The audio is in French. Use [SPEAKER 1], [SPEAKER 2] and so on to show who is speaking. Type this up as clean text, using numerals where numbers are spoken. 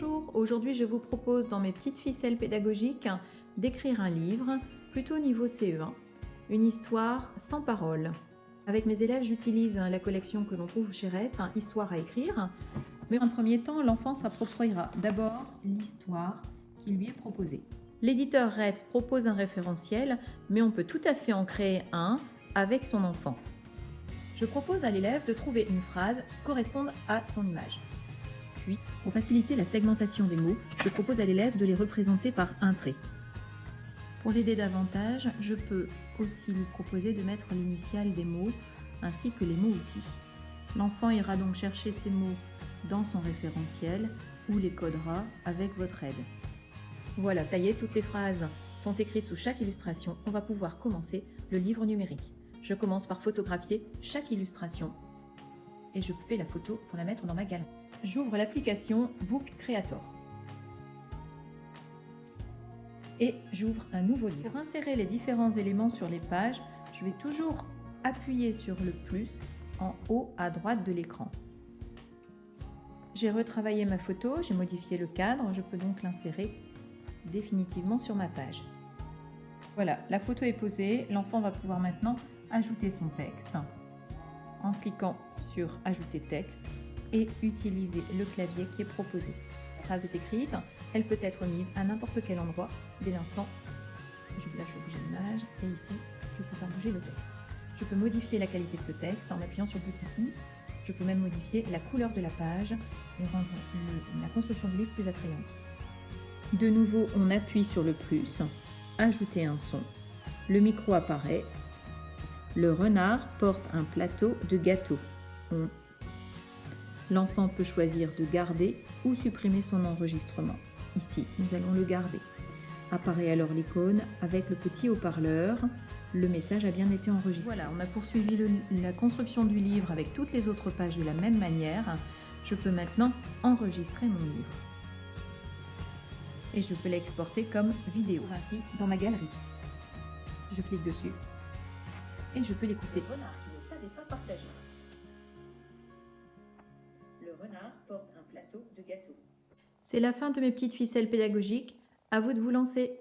[SPEAKER 1] Bonjour, aujourd'hui je vous propose dans mes petites ficelles pédagogiques d'écrire un livre, plutôt niveau CE1, une histoire sans parole. Avec mes élèves, j'utilise la collection que l'on trouve chez Retz, Histoire à écrire, mais en premier temps, l'enfant s'appropriera d'abord l'histoire qui lui est proposée. L'éditeur Retz propose un référentiel, mais on peut tout à fait en créer un avec son enfant. Je propose à l'élève de trouver une phrase qui corresponde à son image. Puis, pour faciliter la segmentation des mots, je propose à l'élève de les représenter par un trait. Pour l'aider davantage, je peux aussi lui proposer de mettre l'initiale des mots ainsi que les mots-outils. L'enfant ira donc chercher ces mots dans son référentiel ou les codera avec votre aide. Voilà, ça y est, toutes les phrases sont écrites sous chaque illustration. On va pouvoir commencer le livre numérique. Je commence par photographier chaque illustration et je fais la photo pour la mettre dans ma galerie. J'ouvre l'application Book Creator et j'ouvre un nouveau livre. Pour insérer les différents éléments sur les pages, je vais toujours appuyer sur le plus en haut à droite de l'écran. J'ai retravaillé ma photo, j'ai modifié le cadre, je peux donc l'insérer définitivement sur ma page. Voilà, la photo est posée, l'enfant va pouvoir maintenant ajouter son texte en cliquant sur Ajouter texte et utiliser le clavier qui est proposé. La phrase est écrite, elle peut être mise à n'importe quel endroit dès l'instant. Là, je vais bouger l'image et ici, je peux faire bouger le texte. Je peux modifier la qualité de ce texte en appuyant sur le petit i. Je peux même modifier la couleur de la page et rendre la construction du livre plus attrayante. De nouveau, on appuie sur le plus, ajouter un son. Le micro apparaît. Le renard porte un plateau de gâteau. L'enfant peut choisir de garder ou supprimer son enregistrement. Ici, nous allons le garder. Apparaît alors l'icône avec le petit haut-parleur. Le message a bien été enregistré. Voilà, on a poursuivi la construction du livre avec toutes les autres pages de la même manière. Je peux maintenant enregistrer mon livre. Et je peux l'exporter comme vidéo, ainsi dans ma galerie. Je clique dessus et je peux l'écouter.
[SPEAKER 2] Le renard qui ne savait pas partager. Le renard porte un plateau de gâteau.
[SPEAKER 1] C'est la fin de mes petites ficelles pédagogiques. À vous de vous lancer.